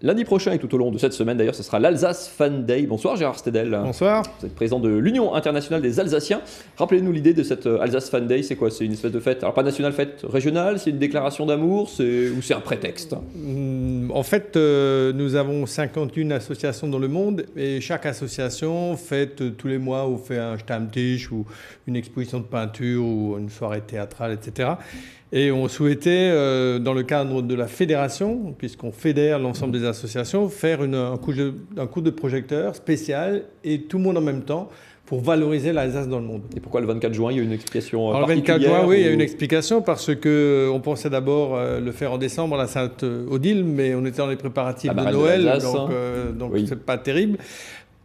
Lundi prochain et tout au long de cette semaine d'ailleurs, ce sera l'Alsace Fan Day. Bonsoir Gérard Stedel. Bonsoir. Vous êtes président de l'Union internationale des Alsaciens. Rappelez-nous l'idée de cette Alsace Fan Day, c'est quoi? C'est une espèce de fête, alors pas nationale, fête régionale, c'est une déclaration d'amour, ou c'est un prétexte? En fait, nous avons 51 associations dans le monde et chaque association fête tous les mois ou fait un Stammtisch ou une exposition de peinture ou une soirée théâtrale, etc. Et on souhaitait, dans le cadre de la fédération, puisqu'on fédère l'ensemble des associations, faire un coup de projecteur spécial et tout le monde en même temps pour valoriser l'Alsace dans le monde. Et pourquoi le 24 juin, il y a une explication Alors, particulière? le 24 juin, oui, il y a une explication parce qu'on pensait d'abord le faire en décembre à la Sainte-Odile, mais on était dans les préparatifs de Noël, donc oui. C'est pas terrible.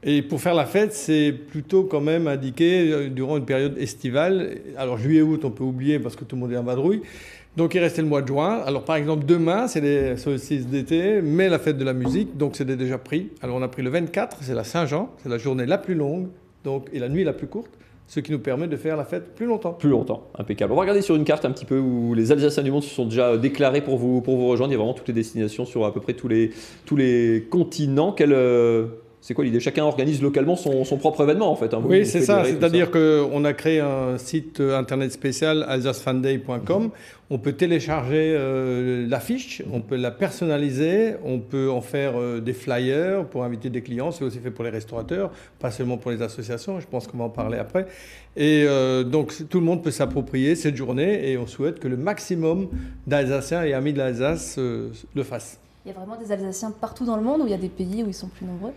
Et pour faire la fête, c'est plutôt quand même indiqué durant une période estivale. Alors juillet-août, on peut oublier parce que tout le monde est en vadrouille. Donc il restait le mois de juin. Alors par exemple, demain, c'est les solstices d'été, mais la fête de la musique, donc c'était déjà pris. Alors on a pris le 24, c'est la Saint-Jean, c'est la journée la plus longue et la nuit la plus courte, ce qui nous permet de faire la fête plus longtemps. Plus longtemps, impeccable. On va regarder sur une carte un petit peu où les Alsaciens du monde se sont déjà déclarés pour vous rejoindre. Il y a vraiment toutes les destinations sur à peu près tous les continents. C'est quoi l'idée? Chacun organise localement son propre événement en fait. Hein. Oui, c'est ça. C'est-à-dire qu'on a créé un site internet spécial, alsacefanday.com. On peut télécharger l'affiche, on peut la personnaliser, on peut en faire des flyers pour inviter des clients. C'est aussi fait pour les restaurateurs, pas seulement pour les associations. Je pense qu'on va en parler après. Et donc tout le monde peut s'approprier cette journée et on souhaite que le maximum d'Alsaciens et amis de l'Alsace le fassent. Il y a vraiment des Alsaciens partout dans le monde ou il y a des pays où ils sont plus nombreux?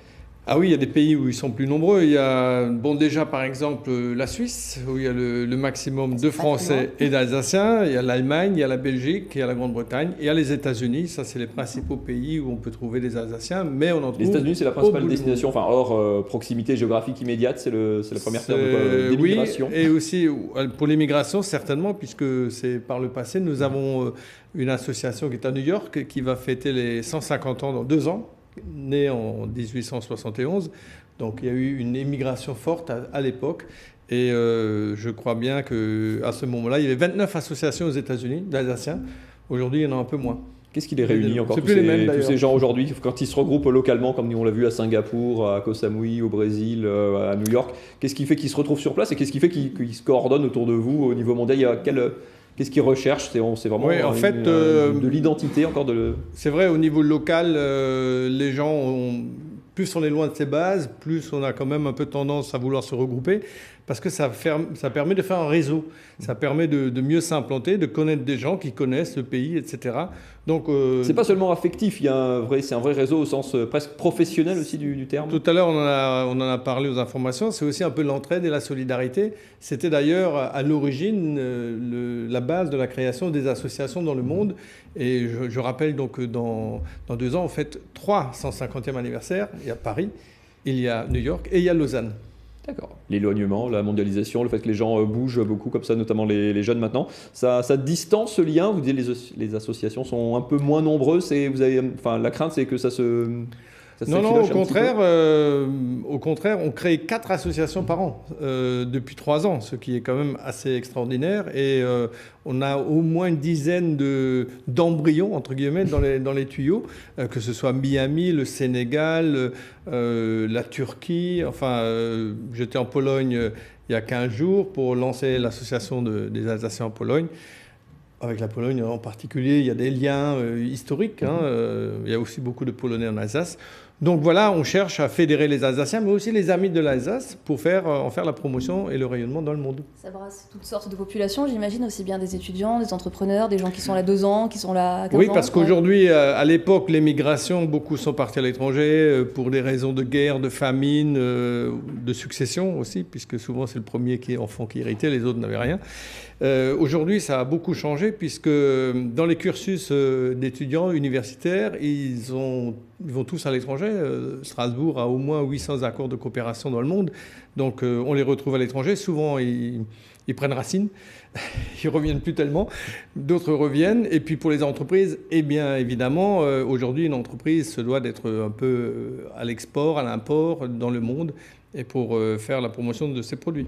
Ah oui, il y a des pays où ils sont plus nombreux. Il y a, déjà par exemple la Suisse, où il y a le maximum de Français et d'Alsaciens. Il y a l'Allemagne, il y a la Belgique, il y a la Grande-Bretagne, il y a les États-Unis. Ça, c'est les principaux pays où on peut trouver des Alsaciens, mais on en trouve. Les États-Unis, c'est la principale destination, enfin hors proximité géographique immédiate, c'est la première terre d'immigration. Oui, et aussi pour l'immigration, certainement, puisque c'est par le passé, nous avons une association qui est à New York, qui va fêter les 150 ans dans 2 ans. Né en 1871, donc il y a eu une émigration forte à l'époque et je crois bien qu'à ce moment-là, il y avait 29 associations aux États-Unis d'Alsaciens. Aujourd'hui, il y en a un peu moins. Qu'est-ce qui les réunit encore, tous ces gens aujourd'hui, quand ils se regroupent localement, comme on l'a vu à Singapour, à Koh Samui, au Brésil, à New York? Qu'est-ce qui fait qu'ils se retrouvent sur place et qu'est-ce qui fait qu'ils se coordonnent autour de vous au niveau mondial? Il y a qu'est-ce qu'ils recherchent? C'est vraiment de l'identité encore de... C'est vrai, au niveau local, les gens, plus on est loin de ses bases, plus on a quand même un peu tendance à vouloir se regrouper, parce que ça permet de faire un réseau, ça permet de mieux s'implanter, de connaître des gens qui connaissent le pays, etc. Donc, c'est pas seulement affectif, c'est un vrai réseau au sens presque professionnel aussi du terme. Tout à l'heure, on en a parlé aux informations, c'est aussi un peu l'entraide et la solidarité. C'était d'ailleurs à l'origine la base de la création des associations dans le monde. Et je rappelle donc que dans 2 ans, on fête 3 150e anniversaire. Il y a Paris, il y a New York et il y a Lausanne. D'accord. L'éloignement, la mondialisation, le fait que les gens bougent beaucoup comme ça, notamment les jeunes maintenant, ça distance ce lien. Vous dites les associations sont un peu moins nombreuses. La crainte, c'est que ça se... Non, au contraire, on crée 4 associations par an depuis 3 ans, ce qui est quand même assez extraordinaire. Et on a au moins une dizaine d'embryons, entre guillemets, dans les tuyaux, que ce soit Miami, le Sénégal, la Turquie. Enfin, j'étais en Pologne il y a 15 jours pour lancer l'association des Alsaciens en Pologne. Avec la Pologne en particulier, il y a des liens historiques. Il y a aussi beaucoup de Polonais en Alsace. Donc voilà, on cherche à fédérer les Alsaciens, mais aussi les amis de l'Alsace pour en faire la promotion et le rayonnement dans le monde. Ça brasse toutes sortes de populations, j'imagine, aussi bien des étudiants, des entrepreneurs, des gens qui sont là 2 ans, qui sont là 15 ans. Oui, parce qu'aujourd'hui, à l'époque, l'émigration, beaucoup sont partis à l'étranger pour des raisons de guerre, de famine, de succession aussi, puisque souvent c'est le premier enfant qui héritait, les autres n'avaient rien. Aujourd'hui, ça a beaucoup changé puisque dans les cursus d'étudiants universitaires, ils vont tous à l'étranger. Strasbourg a au moins 800 accords de coopération dans le monde. Donc on les retrouve à l'étranger. Souvent, ils prennent racine. Ils reviennent plus tellement. D'autres reviennent. Et puis pour les entreprises, eh bien évidemment, aujourd'hui, une entreprise se doit d'être un peu à l'export, à l'import, dans le monde, et pour faire la promotion de ses produits.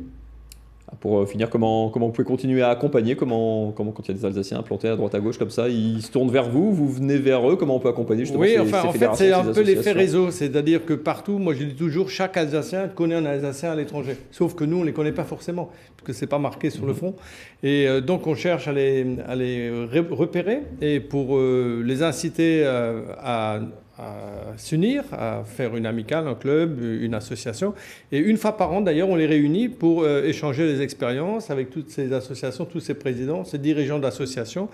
Pour finir, comment vous pouvez continuer à accompagner, quand il y a des Alsaciens implantés à droite à gauche comme ça, ils se tournent vers vous, vous venez vers eux, comment on peut accompagner justement Oui, ces en fait, fédérations, c'est un peu l'effet associations réseau, c'est-à-dire que partout, moi je dis toujours, chaque Alsacien connaît un Alsacien à l'étranger. Sauf que nous, on ne les connaît pas forcément, parce que ce n'est pas marqué sur le front. Et donc on cherche à les repérer et pour les inciter à s'unir, à faire une amicale, un club, une association. Et une fois par an, d'ailleurs, on les réunit pour échanger les expériences avec toutes ces associations, tous ces présidents, ces dirigeants d'associations.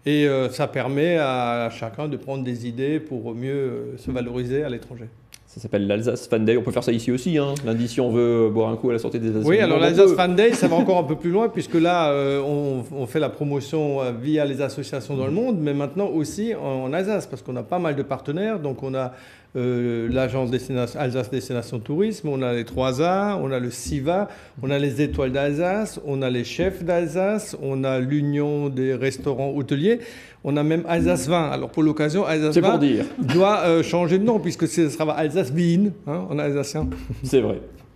Et ça permet à chacun de prendre des idées pour mieux se valoriser à l'étranger. Ça s'appelle l'Alsace Fan Day. On peut faire ça ici aussi. Lundi, si on veut boire un coup à la sortie des Alsaciens. Oui, alors l'Alsace Fan Day, ça va encore un peu plus loin, puisque là, on fait la promotion via les associations dans le monde, mais maintenant aussi en Alsace, parce qu'on a pas mal de partenaires. Donc on a l'agence Alsace Destination Tourisme, on a les 3A, on a le SIVA, on a les Étoiles d'Alsace, on a les Chefs d'Alsace, on a l'Union des restaurants hôteliers. On a même Alsace Vin. Alors pour l'occasion, Alsace Vin doit changer de nom puisque ce sera Alsace Wien en alsacien. C'est vrai.